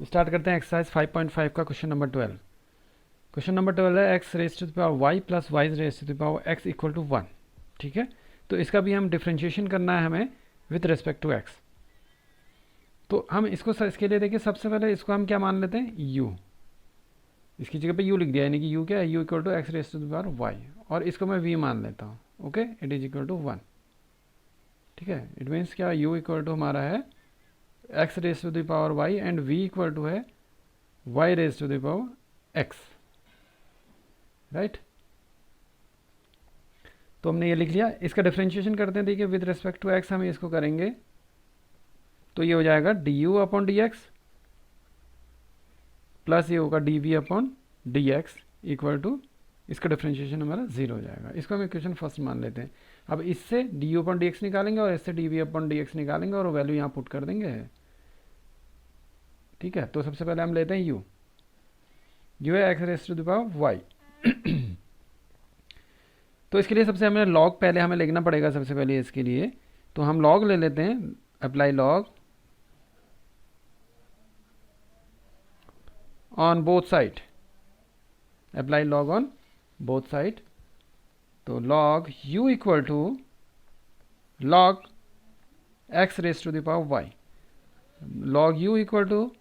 Start करते हैं exercise 5.5 का क्वेश्चन नंबर 12। क्वेश्चन नंबर 12 है x raise to the power y plus y raise to the power x equal to 1। ठीक है, तो इसका भी हम डिफ्रेंशिएशन करना है हमें विथ रिस्पेक्ट टू एक्स। तो हम इसको इसके लिए देखिए, सबसे पहले इसको हम क्या मान लेते हैं, यू। इसकी जगह पे यू लिख दिया, यानी कि यू क्या है, u equal to x raise to the power y, और इसको मैं वी मान लेता हूँ। Okay, it is equal to 1। ठीक है, इट मीन्स क्या, यू इक्वल टू हमारा है x raise to the power y and v equal to है y raise to the power x. Right, तो हमने ये लिख लिया। इसका डिफ्रेंशिएशन करते हैं, देखिए विद रिस्पेक्ट टू एक्स हम इसको करेंगे तो ये हो जाएगा d u upon d x plus ये होगा d v upon d x equal to, इसका डिफ्रेंशिएशन हमारा 0 हो जाएगा। इसको हम इक्वेशन फर्स्ट मान लेते हैं। अब इससे d u upon d x निकालेंगे और इससे d v upon d x निकालेंगे और वैल्यू यहाँ पुट कर देंगे। ठीक है, तो सबसे पहले हम लेते हैं यू। यू है x raise to the power y. तो इसके लिए सबसे हमें लॉग पहले हमें लिखना पड़ेगा सबसे पहले इसके लिए, तो हम लॉग ले लेते हैं। Apply log on both side, apply log on both side. तो log u equal to log x raise to the power y. Log u equal to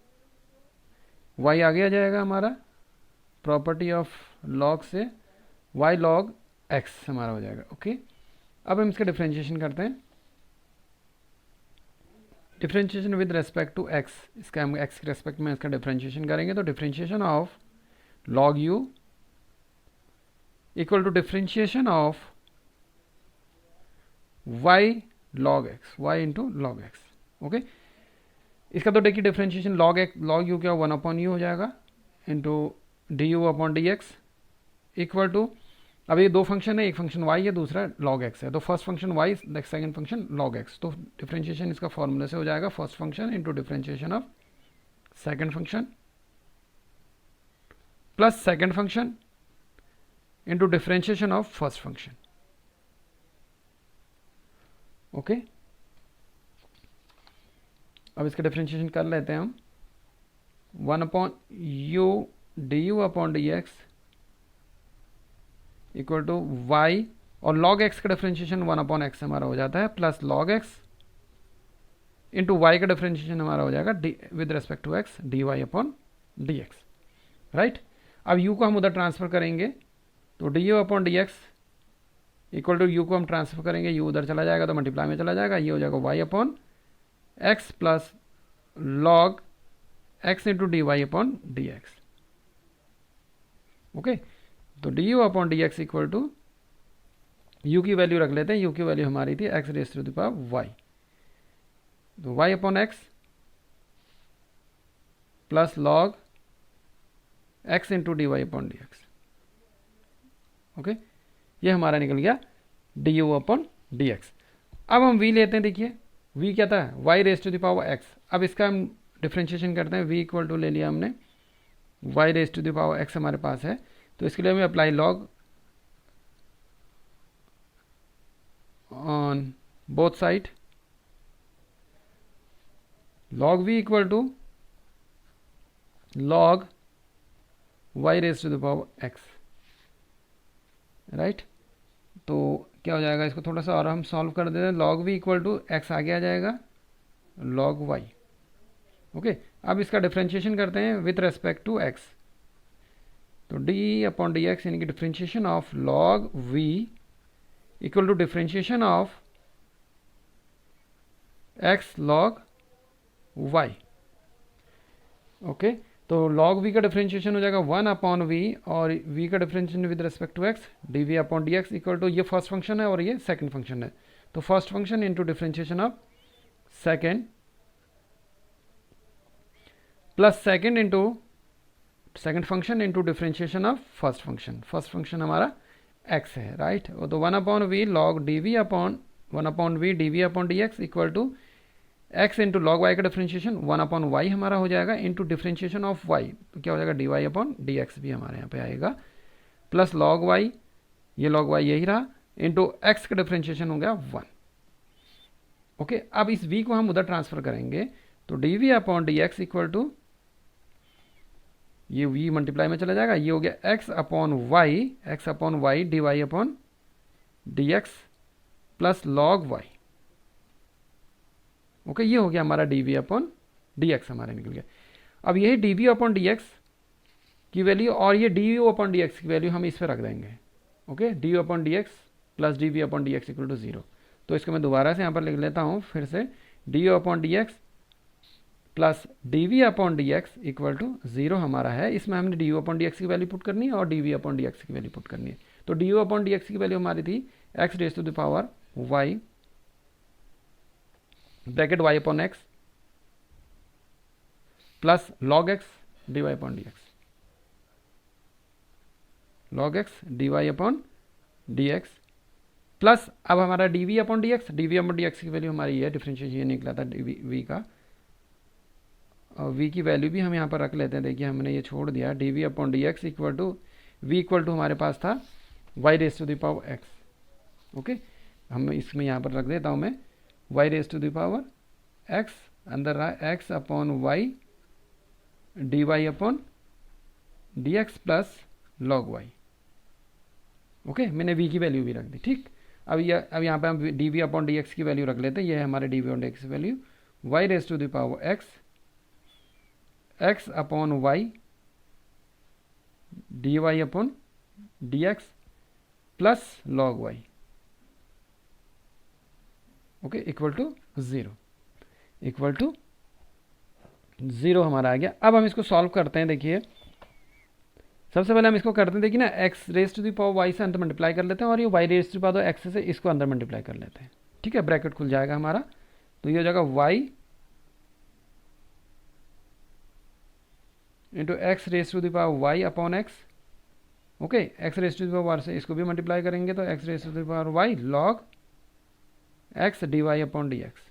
y आगे आ जाएगा हमारा, प्रॉपर्टी ऑफ लॉग से y लॉग x हमारा हो जाएगा। Okay, अब हम इसका डिफ्रेंशिएशन करते हैं। Differentiation with respect to x, इसका हम x के रेस्पेक्ट में इसका डिफ्रेंशिएशन करेंगे। तो differentiation of log u equal to differentiation of y log x, y into log x. Okay, इसका तो देखिए differentiation log x log u क्या 1 अपॉन यू हो जाएगा into d u upon d x equal to, अब ये दो function है, एक फंक्शन y है, दूसरा log x है। तो first function y, second function log x। तो डिफ्रेंशिएशन इसका फॉर्मूले से हो जाएगा first function into differentiation of second function plus second function into differentiation of first function. Okay, अब इसका डिफ्रेंशिएशन कर लेते हैं हम। 1 upon u d u upon d x equal to y, और log x का डिफ्रेंशिएशन 1 अपॉन एक्स हमारा हो जाता है, plus log x into y का डिफ्रेंशिएशन हमारा हो जाएगा with respect to x d y upon d x. Right, अब u को हम उधर ट्रांसफर करेंगे, तो d u upon d x equal to u को हम ट्रांसफर करेंगे, u उधर चला जाएगा तो मल्टीप्लाई में चला जाएगा, ये हो जाएगा y upon x plus log x into d y upon d x. Okay, तो d u upon d x equal to u की वैल्यू रख लेते हैं। यू की वैल्यू हमारी थी x raise to the power y, तो y upon x plus log x into d y upon d x. Okay, ये हमारा निकल गया d u upon d x. अब हम v लेते हैं, देखिए v क्या था, y raise to the power x। अब इसका हम डिफ्रेंशिएशन करते हैं, v इक्वल टू ले लिया हमने y raise to the power x हमारे पास है, तो इसके लिए हमें apply log on both side. log v equal to log y raise to the power x। Right, तो क्या हो जाएगा, इसको थोड़ा सा और हम सॉल्व कर देते हैं। log v equal to x आगे आ जाएगा log y। ओके, अब इसका डिफ्रेंशिएशन करते हैं विथ रेस्पेक्ट टू x, तो d अपॉन डी एक्स यानी कि differentiation of log v equal to differentiation of x log y। Okay, तो log v का डिफ्रेंशिएशन हो जाएगा 1 अपॉन v, और v का differentiation with respect to x d v upon d x equal to, ये first function है और ये सेकंड फंक्शन है, तो first function into differentiation of second plus second into second function into differentiation of first function. First function हमारा x है। Right, तो 1 upon v log d v upon 1 upon v d v upon d x equal to x into log y का differentiation 1 upon y हमारा हो जाएगा into differentiation of y, तो क्या हो जाएगा d y upon d x भी हमारे यहाँ पे आएगा, प्लस लॉग वाई, ये लॉग वाई यही रहा, इंटू एक्स का डिफ्रेंशिएशन हो गया 1। ओके, अब इस v को हम उधर ट्रांसफर करेंगे, तो d v upon d x equal to ये v मल्टीप्लाई में चला जाएगा, ये हो गया x upon y d y upon d x plus log y. Okay, ये हो गया हमारा d v upon d x हमारा निकल गया। अब यही d v upon d x की वैल्यू और ये d u upon d x की वैल्यू हम इस पर रख देंगे। ओके, d u upon d x plus d v upon d x equal to 0। तो इसको मैं दोबारा से यहाँ पर लिख लेता हूँ फिर से, d u upon d x plus d v upon d x equal to 0 हमारा है। इसमें हमने d u upon d x की वैल्यू पुट करनी है और d v upon d x की वैल्यू पुट करनी है। तो d u upon d x की वैल्यू हमारी थी x raise to the power y bracket y upon x plus log x d y upon d x, log x d y upon d x plus अब हमारा d v upon d x, d v upon d x की value हमारी है, differentiation ये निकला था D we का, और वी की वैल्यू भी हम यहाँ पर रख लेते हैं। देखिए हमने ये छोड़ दिया, d v upon d x equal to v equal to हमारे पास था y raise to the power x. Okay, हम इसमें यहाँ पर रख देता हूँ मैं y raise to the power x, अंदर रहा x upon y d y upon d x plus log y. Okay, मैंने v की वैल्यू भी रख दी। ठीक, अब यहाँ पे हम d v upon d x की वैल्यू रख लेते हैं। ये है हमारे d v upon d x की value y raise to the power x, x upon y d y upon d x plus log y. Okay, equal to 0, equal to 0 हमारा आ गया। अब हम इसको सॉल्व करते हैं। देखिए सबसे पहले हम इसको करते हैं, देखिए ना, x raise to the power y से अंदर मल्टीप्लाई कर लेते हैं और ये y raise to the power x से इसको अंदर मल्टीप्लाई कर लेते हैं। ठीक है, ब्रैकेट खुल जाएगा हमारा, तो ये हो जाएगा y into x raise to the power y upon x. Okay, x raise to the power से इसको भी मल्टीप्लाई करेंगे तो x raise to the power y log x d y upon d x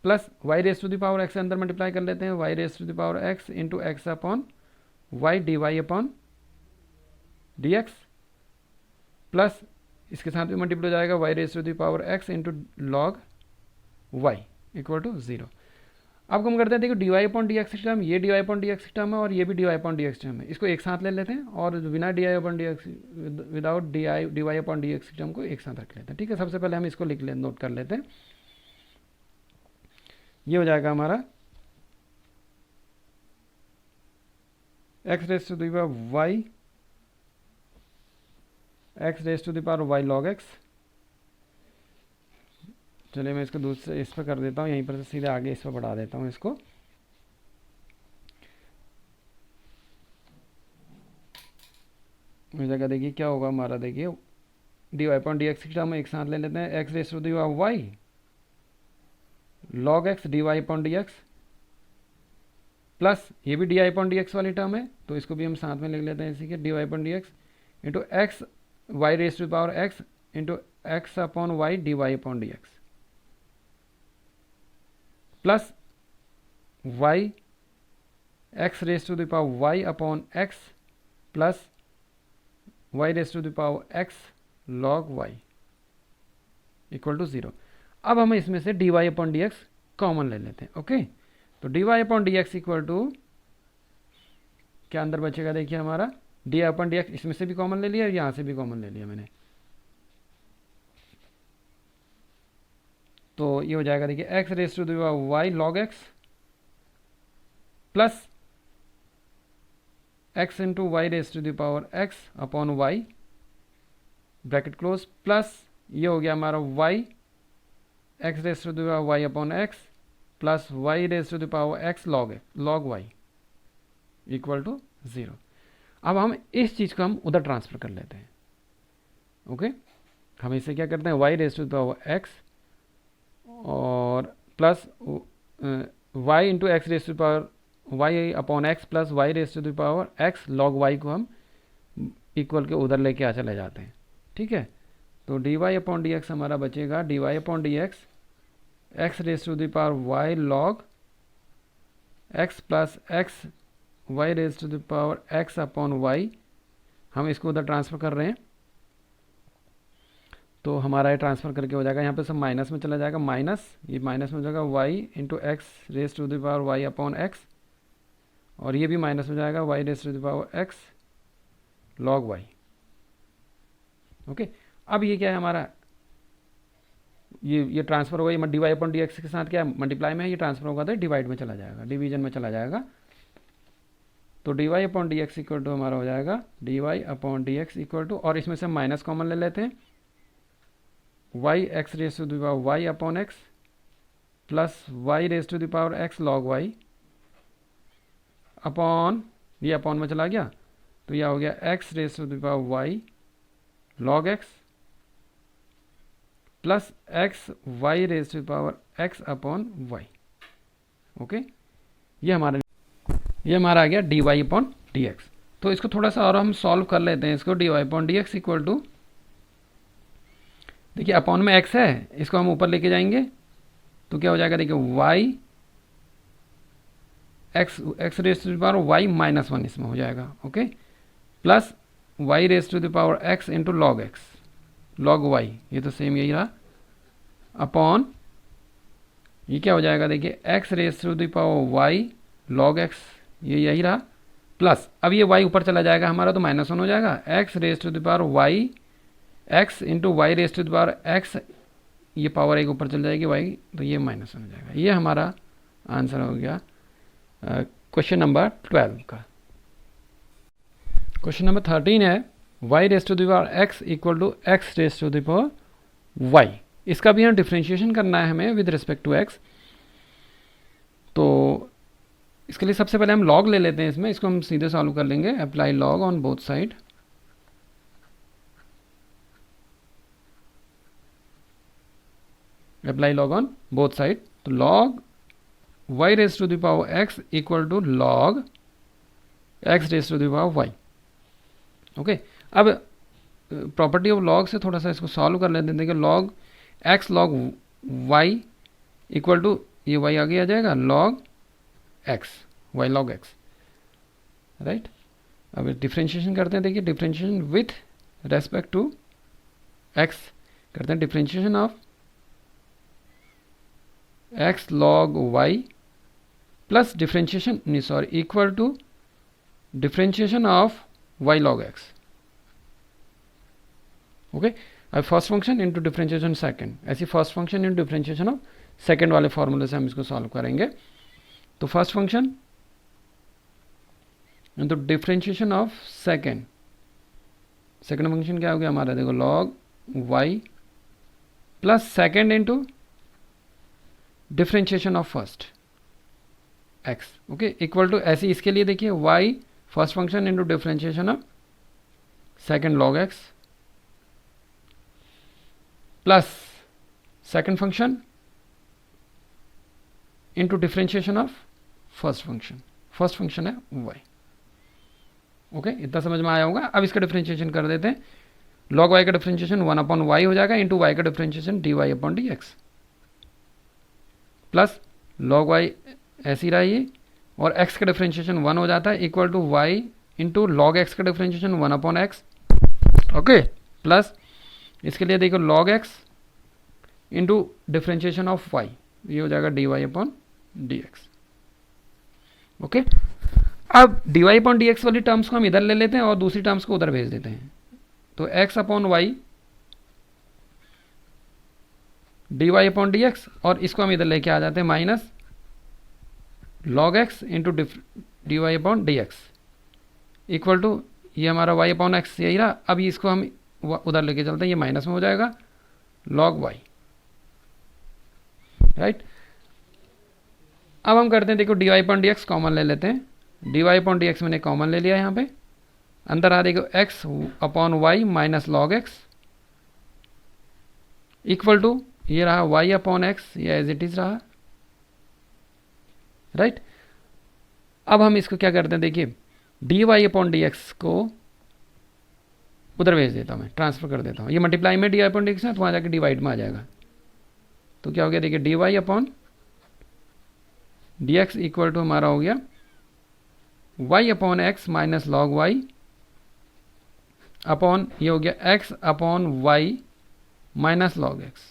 plus y raise to the power x अंदर multiply कर लेते हैं, y raise to the power x into x upon y d y upon d x plus इसके साथ भी multiple हो जाएगा y raise to the power x into log y equal to 0। अब हम करते हैं, देखो d y upon d x term, ये d y upon d x term है और ये भी d y upon d x term है, इसको एक साथ ले लेते हैं और बिना डी आई upon d x without d y upon d x term को एक साथ रख लेते हैं। ठीक है, सबसे पहले हम इसको लिख ले, नोट कर लेते हैं। ये हो जाएगा हमारा x raise to the power y, x raise to the power y log x. चलिए मैं इसको दूसरे इस पर कर देता हूँ, यहीं पर से सीधे आगे इस पर बढ़ा देता हूँ इसको। इस जगह देखिए क्या होगा हमारा, देखिए d y upon d x की टर्म एक साथ ले लेते हैं, x raise to the power y log x d y upon d x plus ये भी डी आई अपॉन डी एक्स वाली टर्म है तो इसको भी हम साथ में लिख लेते हैं, इसी के d y upon d x into x y raise to power x into x upon y d y upon d x plus y x raise to the power y upon x plus y raise to the power x log y equal to 0। अब हम इसमें से d y upon d x common ले लेते हैं। Okay, तो d y upon d x equal to क्या अंदर बचेगा, देखिए हमारा d y upon d x, इसमें से भी कॉमन ले लिया और यहाँ से भी कॉमन ले लिया मैंने, तो ये हो जाएगा देखिए x raise to the power y log x plus x into y raise to the power x upon y bracket close plus ये हो गया हमारा y x raise to the power y upon x plus y raise to the power x log y equal to 0। अब हम इस चीज़ को हम उधर ट्रांसफर कर लेते हैं। ओके, हम इसे क्या करते हैं, y raise to the power x और plus y into x raise to the power y upon x plus y raise to the power x log y को हम इक्वल के उधर लेके आ चले जाते हैं। ठीक है, तो d y upon d x हमारा बचेगा d y upon d x x raise to the power y log x plus x y raise to the power x upon y, हम इसको उधर ट्रांसफ़र कर रहे हैं तो हमारा ये ट्रांसफ़र करके हो जाएगा, यहाँ पे सब माइनस में चला जाएगा, माइनस ये माइनस में हो जाएगा y into x raise to the power y upon x और ये भी माइनस हो जाएगा, y raise to the power x log y। Okay, अब ये क्या है हमारा, ये ट्रांसफर होगा, ये dy अपॉन dx के साथ क्या मल्टीप्लाई में है, ये ट्रांसफर होगा तो डिवाइड में चला जाएगा, डिवीजन में चला जाएगा। तो dy upon dx equal to हमारा हो जाएगा dy upon dx equal to, और इसमें से माइनस कॉमन ले लेते हैं, y x raise to the power y upon x plus y raise to the power x log y upon, ये अपॉन में चला गया तो यह हो गया x raise to the power y log x plus x y raise to the power x upon y। Okay, ये हमारा आ गया dy अपॉन dx। तो इसको थोड़ा सा और हम सॉल्व कर लेते हैं, इसको dy upon dx equal to, देखिए अपॉन में x है, इसको हम ऊपर लेके जाएंगे तो क्या हो जाएगा, देखिए y x raise to the power y minus 1 इसमें हो जाएगा। ओके, plus y raise to the power x into log x log y, ये तो सेम यही रहा, अपॉन ये क्या हो जाएगा, देखिए x raise to the power y log x, ये यही रहा, प्लस अब ये y ऊपर चला जाएगा हमारा तो माइनस 1 हो जाएगा, x raise to the power y x into y raise to the power x, ये पावर एक ऊपर चल जाएगी y, तो ये माइनस 1 हो जाएगा। ये हमारा आंसर हो गया क्वेश्चन नंबर 12 का। क्वेश्चन नंबर 13 है y raise to the power x equal to x raise to the power y। इसका भी हम डिफ्रेंशिएशन करना है हमें विद रिस्पेक्ट टू x। तो इसके लिए सबसे पहले हम लॉग ले लेते हैं, इसमें इसको हम सीधे सॉल्व कर लेंगे, apply log on both side. Apply log on both side, तो log y raise to the power x equal to log x raise to the power y। Okay, अब प्रॉपर्टी ऑफ लॉग से थोड़ा सा इसको solve कर लेते हैं। देखिए लॉग x log y equal to, ये y आगे आ जाएगा, log x, y log x, right. अब डिफ्रेंशिएशन करते हैं, देखिए differentiation with respect to x करते हैं, differentiation of x log y plus differentiation, नहीं sorry, equal to differentiation of y log x। Okay, अब first function into differentiation second, ऐसी first function into differentiation of second वाले फॉर्मूले से हम इसको सॉल्व करेंगे। तो first function into differentiation of second, second function क्या हो गया हमारा, देखो log y plus second into differentiation of first x। Okay, equal to, ऐसे इसके लिए देखिए y first function into differentiation of second log x plus second function into differentiation of first function, first function है y। Okay, इतना समझ में आया होगा। अब इसका डिफ्रेंशिएशन कर देते हैं, log y का डिफ्रेंशिएशन 1 अपॉन y हो जाएगा इंटू y का differentiation dy upon dx plus log y ऐसी रहा ये, और x का डिफ्रेंशिएशन 1 हो जाता है equal to y into log x का differentiation 1 upon x। Okay, plus इसके लिए देखो log x into differentiation of y, ये हो जाएगा dy अपॉन dx। ओके, अब dy अपॉन dx वाली टर्म्स को हम इधर ले लेते हैं और दूसरी टर्म्स को उधर भेज देते हैं। तो x upon y dy upon dx, और इसको हम इधर लेके आ जाते हैं minus log x into dy upon dx equal to, ये हमारा y अपॉन x यही रहा। अब इसको हम उधर लेके चलते हैं, ये माइनस में हो जाएगा log y, राइट। अब हम करते हैं, देखो dy अपॉन dx कॉमन ले लेते हैं, dy अपॉन dx मैंने कॉमन ले लिया यहाँ पे, अंदर आ देखो x upon y minus log x equal to, ये रहा y अपॉन x, ये एज इट इज रहा, राइट। अब हम इसको क्या करते हैं, देखिए dy अपॉन dx को उधर भेज देता हूँ मैं, ट्रांसफर कर देता हूँ, ये मल्टीप्लाई में dy अपॉन dx है तो वहाँ जाके डिवाइड में आ जाएगा। तो क्या हो गया, देखिए dy upon dx equal to हमारा हो गया y upon x minus log y upon, ये हो गया x upon y minus log x।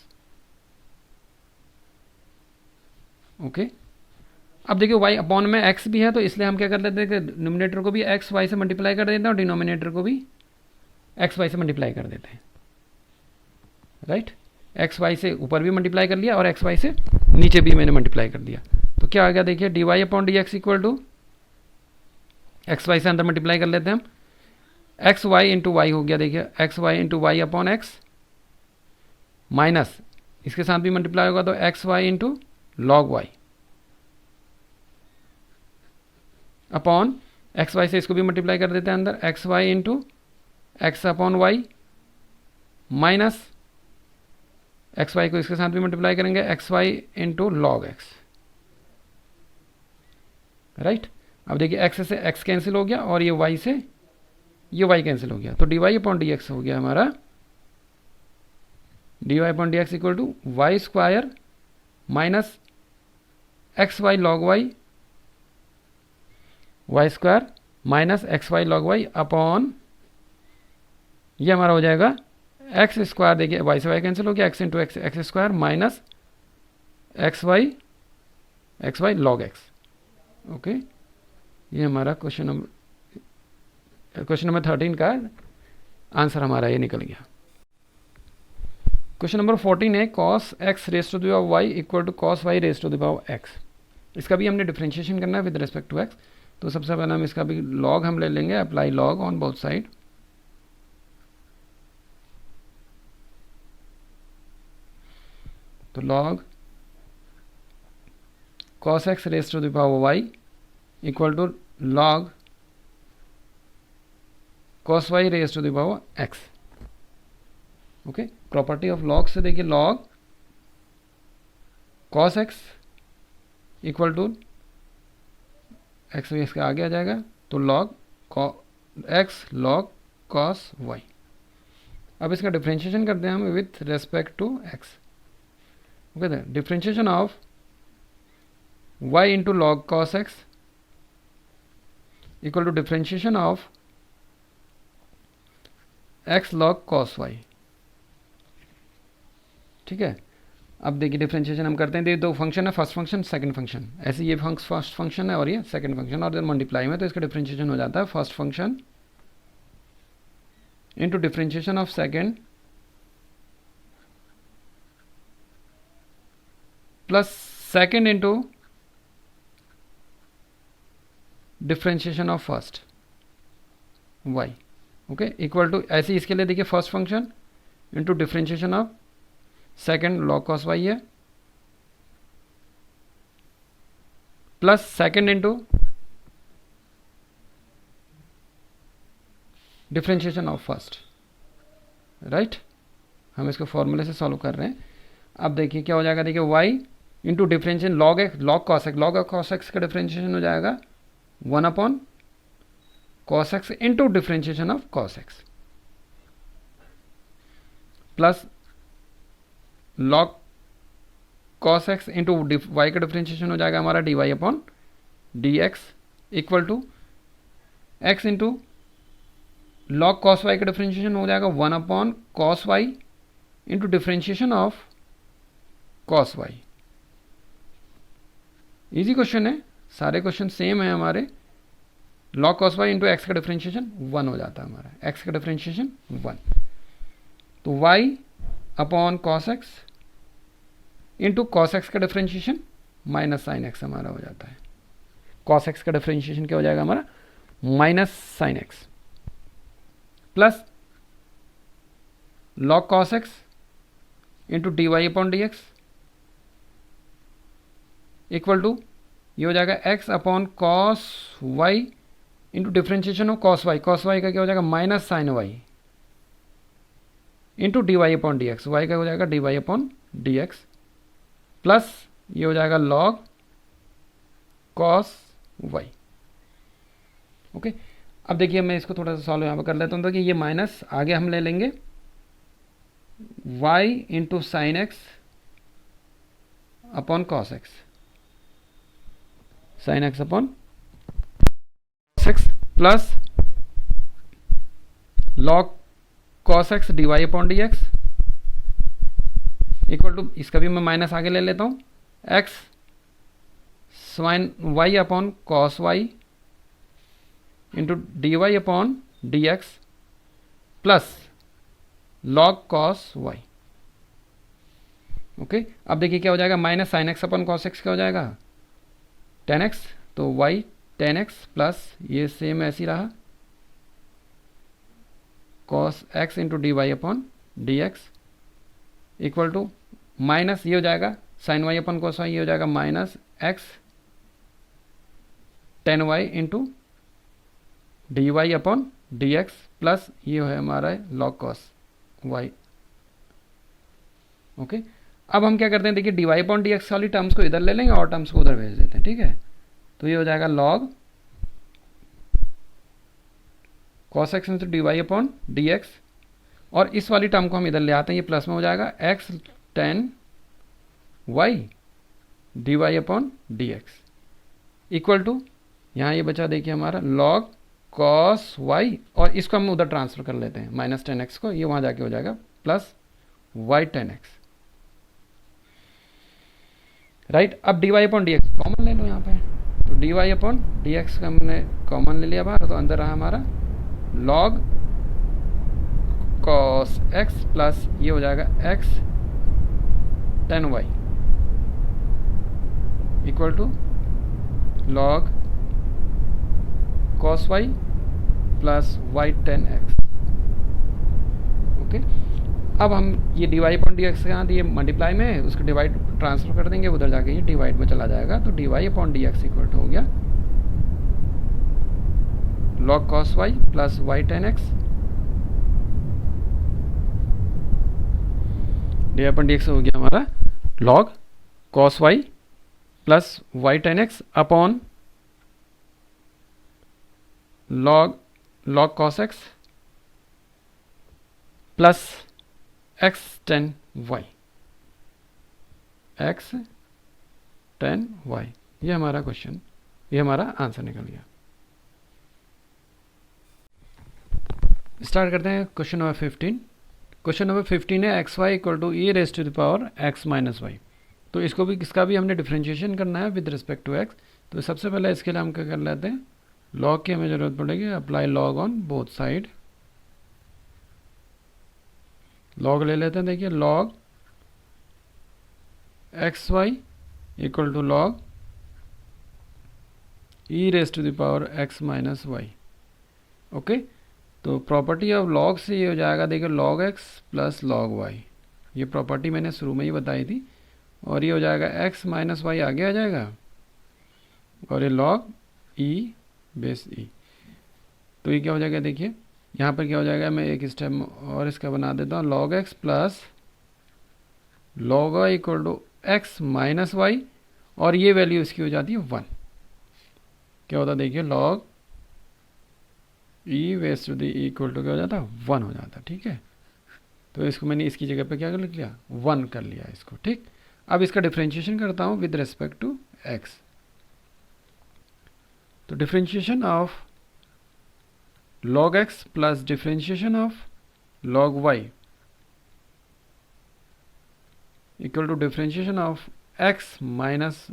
Okay, अब देखिए y अपॉन में x भी है, तो इसलिए हम क्या कर लेते हैं कि न्यूमिनेटर को भी एक्स वाई से मल्टीप्लाई कर देते हैं और डिनोमिनेटर को भी एक्स वाई से मल्टीप्लाई कर देते हैं, राइट। एक्स वाई से ऊपर भी मल्टीप्लाई कर लिया और एक्स वाई से नीचे भी मैंने मल्टीप्लाई कर दिया। तो क्या आ गया देखिए, d y upon d x equal to x y से अंदर मल्टीप्लाई कर लेते हैं हम, एक्स वाई इंटू वाई हो गया, देखिए x y into y upon x minus इसके साथ भी मल्टीप्लाई होगा तो x y into log y upon x y से इसको भी मल्टीप्लाई कर देते हैं अंदर, x y into x upon y minus x y को इसके साथ भी मल्टीप्लाई करेंगे, x y into log x, right. अब देखिए एक्स से एक्स कैंसिल हो गया और ये वाई से ये वाई कैंसिल हो गया, तो d y upon d x हो गया हमारा, d y upon d x equal to y square minus x y log y, y square minus x y log y upon ये हमारा हो जाएगा एक्स स्क्वायर, देखिए वाई से वाई कैंसिल हो गया, x into x x square minus x y log x. Okay, ये हमारा क्वेश्चन नंबर 13 का आंसर हमारा ये निकल गया। क्वेश्चन नंबर 14 है cos x raise to the power y equal to cos y raise to the power x. इसका भी हमने डिफरेंशिएशन करना है विद रिस्पेक्ट टू एक्स। तो सबसे पहले हम इसका भी लॉग हम ले लेंगे, apply log on both side. तो log cos x raise to the power y equal to log cos y raise to the power x। Okay, property of log से देखिए log cos x equal to x भी इसके आगे आ जाएगा, तो log x log cos y। अब इसका डिफरेंशिएशन करते हैं हम with respect to x। Okay, differentiation of y into log cos x equal to differentiation of x log cos y। ठीक है, अब देखिए डिफरेंशिएशन हम करते हैं, ये दो फंक्शन है, फर्स्ट फंक्शन सेकंड फंक्शन, ऐसे ये फर्स्ट फंक्शन है और ये सेकंड फंक्शन, और मल्टीप्लाई में तो इसका डिफरेंशिएशन हो जाता है first function into differentiation of second plus second into differentiation of first y। Okay, equal to ऐसे इसके लिए देखिए first function into differentiation of second log cos y है plus second into differentiation of first, right. हम इसको फॉर्मूले से solve कर रहे हैं। अब देखिए क्या हो जाएगा, देखिए y into differentiation log x log cos x का डिफरेंशिएशन हो जाएगा 1 upon cos x into differentiation of cos x plus log cos x into y का डिफरेंशिएशन हो जाएगा हमारा dy upon d x equal to x into log cos y का differentiation हो जाएगा 1 upon cos y into differentiation of cos y। Easy question है, सारे क्वेश्चन सेम है हमारे। Log cos y into x का डिफरेंशिएशन 1 हो जाता है हमारा, x का डिफरेंशिएशन 1, तो y upon cos x into cos x का डिफरेंशिएशन माइनस साइन x हमारा हो जाता है। cos x का डिफरेंशिएशन क्या हो जाएगा हमारा, minus sine x plus log cos x into d y upon d x equal to ये हो जाएगा x upon cos y into differentiation of cos y का क्या हो जाएगा minus sine y into d y upon d x, y का हो जाएगा d y upon d x plus ये हो जाएगा लॉग cos y। ओके, अब देखिए मैं इसको थोड़ा सा सॉल्व यहाँ पर कर लेता हूँ, तो कि ये माइनस आगे हम ले लेंगे y into sine x upon cos x, sine x upon cos x plus log cos x d y upon d x equal to, इसका भी मैं माइनस आगे ले लेता हूँ, x sine y upon cos y into d y upon d x plus log cos y. Okay, अब देखिए क्या हो जाएगा, minus sine x upon cos x क्या हो जाएगा, टेन एक्स, तो वाई टेन एक्स प्लस ये सेम ऐसी रहा cos x into d y upon d x equal to minus ये हो जाएगा sine y upon cos y, ये हो जाएगा minus x tan y into d y upon d x plus ये है हमारा लॉग कॉस वाई। ओके, अब हम क्या करते हैं, देखिए d y upon d x वाली टर्म्स को इधर ले लेंगे और टर्म्स को उधर भेज देते हैं, ठीक है। तो ये हो जाएगा log cos x into d y upon d x, और इस वाली टर्म को हम इधर ले आते हैं, ये प्लस में हो जाएगा x tan y d y upon d x equal to यहाँ ये बचा देखिए हमारा लॉग कॉस वाई, और इसको हम उधर ट्रांसफर कर लेते हैं माइनस टेन एक्स को, ये वहाँ जाके हो जाएगा plus y tan x, right. अब d y upon d x common ले लो यहाँ पे, तो d y upon d x का हमने कॉमन ले लिया बाहर, तो अंदर रहा हमारा लॉग कॉस एक्स प्लस ये हो जाएगा x tan y equal to log cos y plus y tan x. Okay, अब हम ये d y upon d x यहाँ दिए मल्टीप्लाई में, उसको डिवाइड ट्रांसफर कर देंगे, उधर जाके ये डिवाइड में चला जाएगा, तो d y upon d x equal to हो गया log cos y plus y tan x, d y upon d x हो गया हमारा log cos y plus y tan x upon log cos x plus x tan y, x tan y, ये हमारा question, ये हमारा answer निकल गया। Start करते हैं क्वेश्चन नंबर 15। क्वेश्चन नंबर 15 है x y equal to e raise to the power x minus y. तो इसको भी इसका भी हमने डिफ्रेंशिएशन करना है विद रिस्पेक्ट टू एक्स। तो सबसे पहले इसके लिए हम क्या कर लेते हैं, लॉग की हमें ज़रूरत पड़ेगी, apply log on both side. Log ले लेते हैं, देखिए log x y equal to log e raise to the power x minus y. Okay, तो प्रॉपर्टी ऑफ लॉग से ये हो जाएगा, देखिए log x plus log y, ये प्रॉपर्टी मैंने शुरू में ही बताई थी, और ये हो जाएगा एक्स माइनस वाई आगे आ जाएगा, और ये लॉग ई बेस ई। तो ये क्या हो जाएगा, देखिए यहाँ पर क्या हो जाएगा, मैं एक स्टेप और इसका बना देता हूँ, log x plus log y equal to x minus y, और ये वैल्यू इसकी हो जाती है 1। क्या होता है, देखिए लॉग ई वेस टू द इक्वल टू क्या हो जाता है, 1 हो जाता है, ठीक है। तो इसको मैंने इसकी जगह पे क्या कर लिया, 1 कर लिया इसको, ठीक। अब इसका डिफ्रेंशिएशन करता हूँ विद रिस्पेक्ट टू एक्स। तो differentiation of log x plus differentiation of log y equal to differentiation of x minus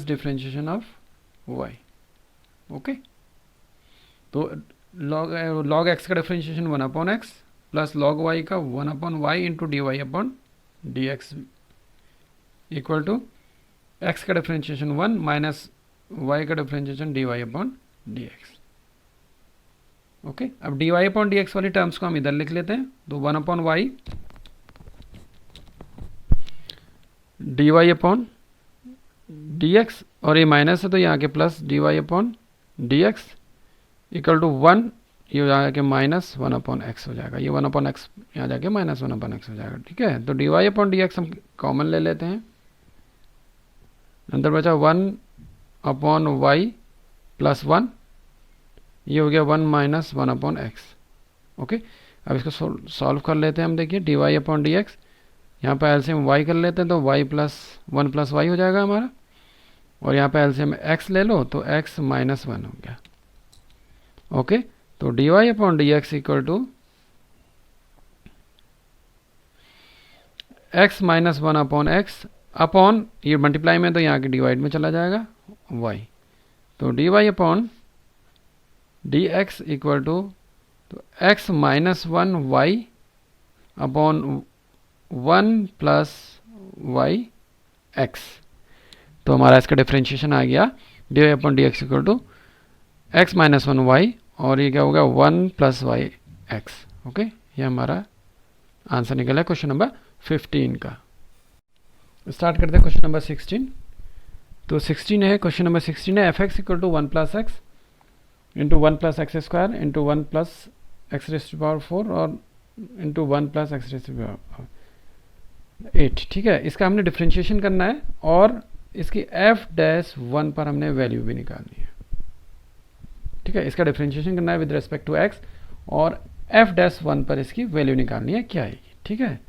differentiation of y। Okay, तो log x का differentiation 1 upon x plus log y का 1 upon y into d y upon d x equal to x का differentiation 1 minus y का differentiation d y upon d x. Okay, अब d y upon d x वाली terms को हम इधर लिख लेते हैं, तो 1 upon y d y upon d x, और ये माइनस है तो यहाँ के plus d y upon d x equal to 1, ये हो जाएगा कि माइनस 1 अपॉन एक्स हो जाएगा, ये 1 अपॉन एक्स यहाँ जाके माइनस 1 अपॉन एक्स हो जाएगा, ठीक है। तो d y upon d x हम कॉमन ले लेते हैं, अंदर बचा 1 अपॉन वाई प्लस 1, ये हो गया 1 माइनस 1 अपॉन एक्स। ओके, अब इसको सॉल्व कर लेते हैं हम, देखिए d y upon d x, यहाँ पर एलसीएम वाई कर लेते हैं, तो वाई प्लस 1 प्लस वाई हो जाएगा हमारा, और यहाँ पे एलसीएम एक्स ले लो तो एक्स माइनस 1 हो गया। ओके, तो d y upon d x equal to x minus 1 upon x upon ये मल्टीप्लाई में तो यहाँ के डिवाइड में चला जाएगा y, तो dy upon dx equal to तो x minus 1 y upon 1 plus y x। तो हमारा इसका डिफ्रेंशिएशन आ गया dy upon dx equal to x minus 1 y, और ये क्या होगा 1 प्लस y x। ओके, ये हमारा आंसर निकला क्वेश्चन नंबर 15 का। स्टार्ट करते हैं क्वेश्चन नंबर 16। तो 16 है, क्वेश्चन नंबर 16 है f x equal to 1 plus x into 1 plus x square into 1 plus x raised to power 4 और into 1 plus x raised to power 8। ठीक है, इसका हमने डिफ्रेंशिएशन करना है और इसकी एफ डैश 1 पर हमने वैल्यू भी निकालनी है। ठीक है, इसका डिफ्रेंशिएशन करना है विद रेस्पेक्ट टू एक्स और एफ डैश 1 पर इसकी वैल्यू निकालनी है क्या आएगी। ठीक है,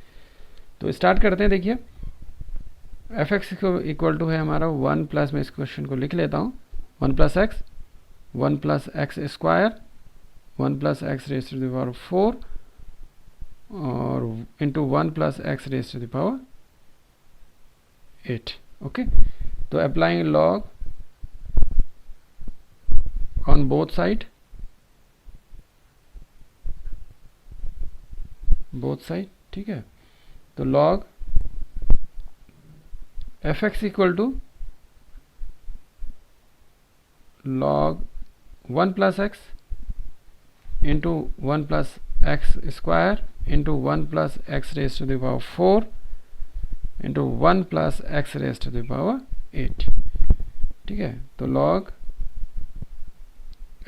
तो स्टार्ट करते हैं। देखिए एफ एक्स इक्वल टू है हमारा 1 प्लस, मैं इस क्वेश्चन को लिख लेता हूँ, 1 plus x 1 plus x square 1 plus x raise to the power 4 और into 1 plus x raise to the power 8। Okay, तो applying log on both side, ठीक है, तो log f x equal to log 1 plus x into 1 plus x square into 1 plus x raise to the power 4 into 1 plus x raise to the power 8। ठीक है, तो log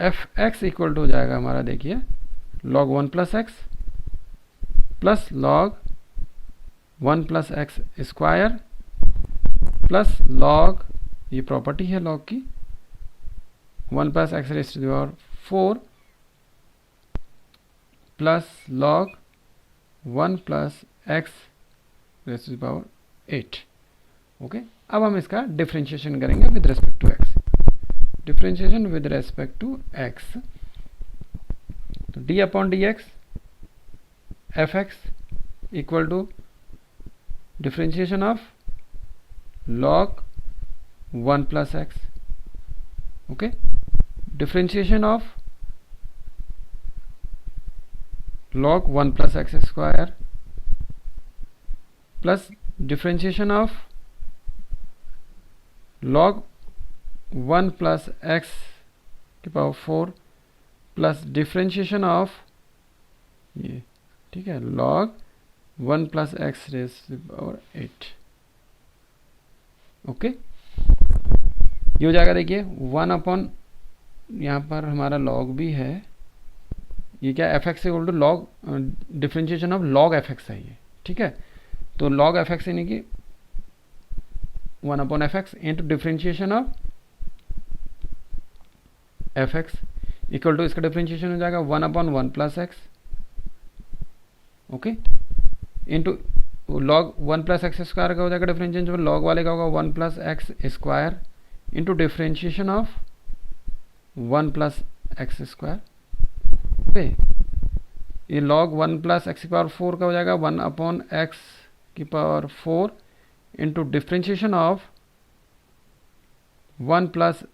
f x equal to हो जाएगा हमारा, देखिए log 1 plus x plus log 1 plus x square plus log, ये property है log की, 1 plus x raise to the power 4 plus log 1 plus x raise to the power 8। Okay, अब हम इसका डिफ्रेंशिएशन करेंगे with respect to x. Differentiation with respect to x, तो d upon d x f x equal to differentiation of log 1 plus x, okay, differentiation of log 1 plus x square plus differentiation of log 1 plus x की power 4 plus differentiation of ये, ठीक है, log 1 plus x raise to the power 8। Okay, ये हो जाएगा। देखिए 1 upon, यहाँ पर हमारा लॉग भी है, ये क्या f x equal to log differentiation of log f x है ये। ठीक है, तो लॉग एफ एक्स यानी कि 1 upon f x into differentiation of f x equal to, इसका डिफ्रेंशिएशन हो जाएगा 1 upon 1 plus x, okay, into log 1 plus x square का हो जाएगा डिफ्रेंशिएशन, लॉग वाले का होगा 1 plus x square into differentiation of 1 plus x square. Okay, ये लॉग 1 प्लस एक्स की पावर 4 का हो जाएगा 1 अपॉन एक्स की power 4 into differentiation of 1 plus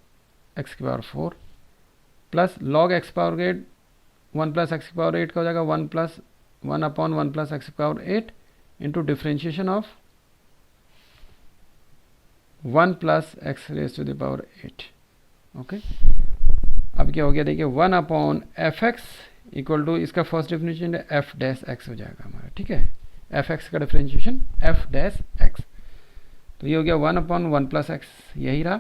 x की power 4 plus log x power 8 1 plus x की पावर 8 का हो जाएगा 1 अपॉन 1 प्लस एक्स की power 8 into differentiation of 1 plus x raise to the power 8। Okay, अब क्या हो गया, देखिए 1 upon f x equal to, इसका first differentiation f dash x हो जाएगा हमारा। ठीक है, एफ एक्स का डिफरेंशिएशन एफ डैश एक्स, तो ये हो गया 1 अपॉन 1 प्लस एक्स, यही रहा,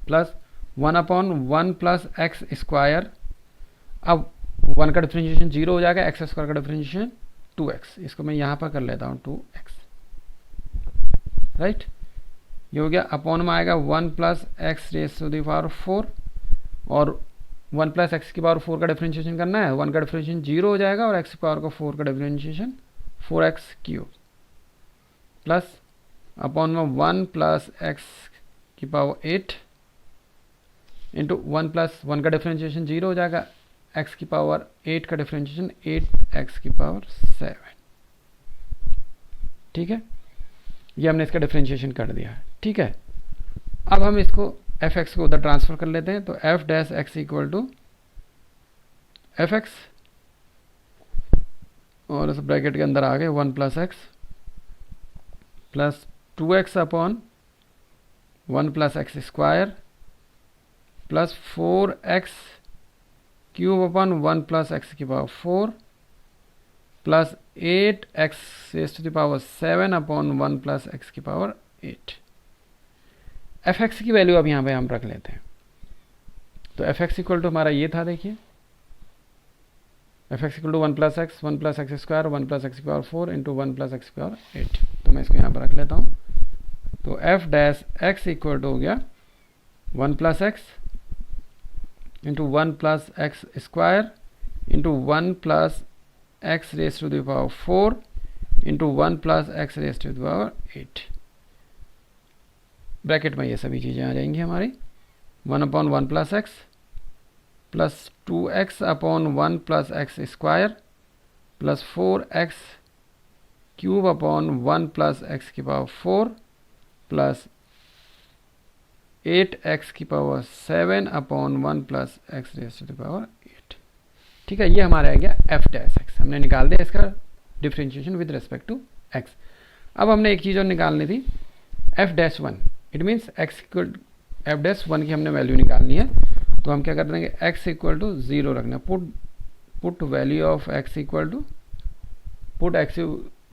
plus 1 upon 1 plus x square, अब 1 का डिफरेंशिएशन 0 हो जाएगा, एक्स स्क्वायर का डिफरेंशिएशन 2x, इसको मैं यहाँ पर कर लेता हूँ 2x, राइट। ये हो गया, अपॉन में आएगा 1 plus x raise to the power 4 और 1 प्लस एक्स की पावर 4 का डिफरेंशिएशन करना है, 1 का डिफरेंशिएशन 0 हो जाएगा और एक्स की पावर का 4 का differentiation 4x cube plus upon में 1 प्लस एक्स की पावर 8 इंटू 1 प्लस 1 का डिफरेंशिएशन 0 हो जाएगा, एक्स की पावर 8 का डिफरेंशिएशन 8x की पावर 7। ठीक है, ये हमने इसका डिफ्रेंशिएशन कर दिया है, ठीक है। अब हम इसको एफ एक्स को उधर ट्रांसफ़र कर लेते हैं, तो f dash x equal to f x, और इस ब्रैकेट के अंदर आ गए 1 plus x plus 2x upon 1 plus x square plus 4x cube upon 1 plus x की power 4 plus 8x raise to the power 7 upon 1 plus x की power 8। F x की value अब यहाँ पे हम रख लेते हैं, तो एफ एक्स इक्वल टू हमारा ये था, देखिए f x equal to 1 plus x square 1 plus x की पावर 4 इंटू 1 प्लस एक्स की पावर 8। तो मैं इसको यहाँ पर रख लेता हूँ, तो f dash x equal to हो गया 1 plus x into 1 plus x square into 1 plus x raise to the power 4 into 1 plus x raise to the power 8। Bracket में ये सभी चीज़ें आ जाएंगी हमारी, 1 upon 1 plus x plus 2x upon 1 plus x square plus 4x cube upon 1 plus x की power 4 plus 8x की power 7 upon 1 plus x raise to the power 8। ठीक है, ये हमारा आ गया एफ डैश एक्स, हमने निकाल दिया इसका differentiation with respect to x. अब हमने एक चीज़ और निकालनी थी, f dash 1, it means x equal f dash 1 की हमने वैल्यू निकालनी है। तो हम क्या कर देंगे, x इक्वल टू 0 रखना, put value of x equal to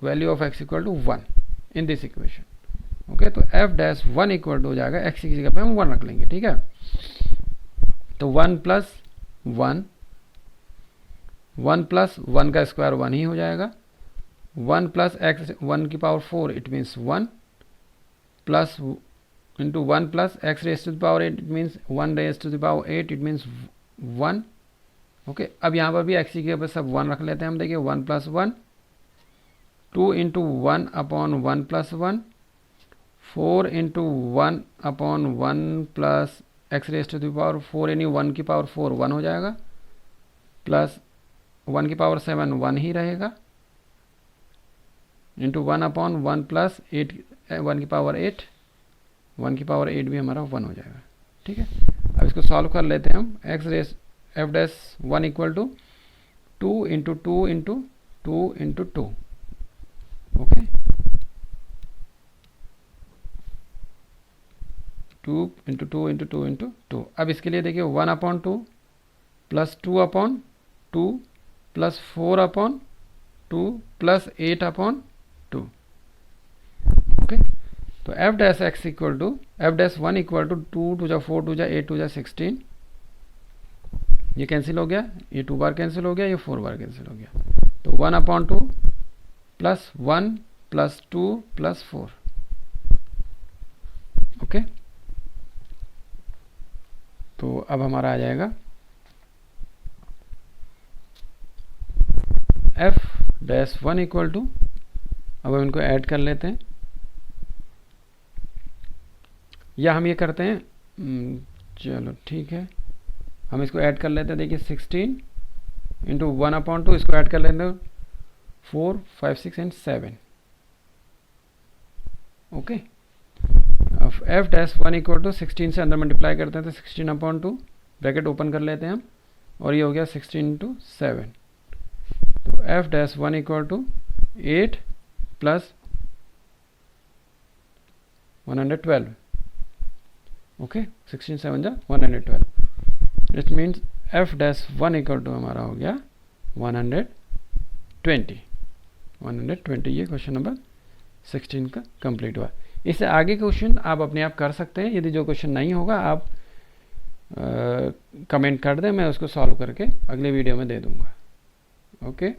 value of x equal to 1 in this equation. Okay, तो f डैश 1 इक्वल टू हो जाएगा, x की जगह पे हम 1 रख लेंगे, ठीक है। तो 1 प्लस 1 प्लस 1 का स्क्वायर 1 ही हो जाएगा, 1 प्लस एक्स 1 की power 4 it means 1 plus into 1 plus x raise to the power 8 it means 1 raise to the power 8 it means 1। Okay, अब यहाँ पर भी एक्स की जगह सब 1 रख लेते हैं हम, देखिए 1 plus 1 2 into 1 upon 1 plus 1 4 into 1 upon 1 plus x raise to the power 4 यानी 1 की पावर 4 1 हो जाएगा, प्लस 1 की पावर 7 1 ही रहेगा, इंटू 1 अपॉन 1 प्लस 8 1 की पावर 8 1 की पावर 8 भी हमारा 1 हो जाएगा, ठीक है। अब इसको सॉल्व कर लेते हैं हम, x raise f dash 1 equal to 2 into 2 into 2 into 2, okay 2 into 2 into 2 into 2। अब इसके लिए देखिए 1 upon 2 plus 2 upon 2 plus 4 upon 2 plus 8 upon 2, okay. तो f dash x equal to f dash 1 equal to 2 to जा 4 to जा 8 to जा 16, ये cancel हो गया, ये 2 बार कैंसिल हो गया, ये 4 बार कैंसिल हो गया, तो 1 upon 2 plus 1 plus 2 plus 4, okay. तो अब हमारा आ जाएगा एफ डैश 1 इक्वल टू, अब हम इनको ऐड कर लेते हैं, या हम ये करते हैं, चलो ठीक है, हम इसको ऐड कर लेते हैं, देखिए 16 इंटू 1 अपॉन 2, इसको ऐड कर लेते हैं 4 5 6 एंड 7, ओके। अब एफ डैश 1 इक्वल टू 16 से अंदर मल्टीप्लाई करते हैं तो 16 अपॉन 2 ब्रैकेट ओपन कर लेते हैं हम, और ये हो गया 16 इंटू 7, तो f dash 1 equal to 8 plus 112, okay 16 7 जा 112, it means f dash 1 equal to हमारा हो गया 120। ये क्वेश्चन नंबर 16 का कंप्लीट हुआ। इससे आगे क्वेश्चन आप अपने आप कर सकते हैं, यदि जो क्वेश्चन नहीं होगा आप कमेंट कर दें, मैं उसको सॉल्व करके अगले वीडियो में दे दूंगा, ओके।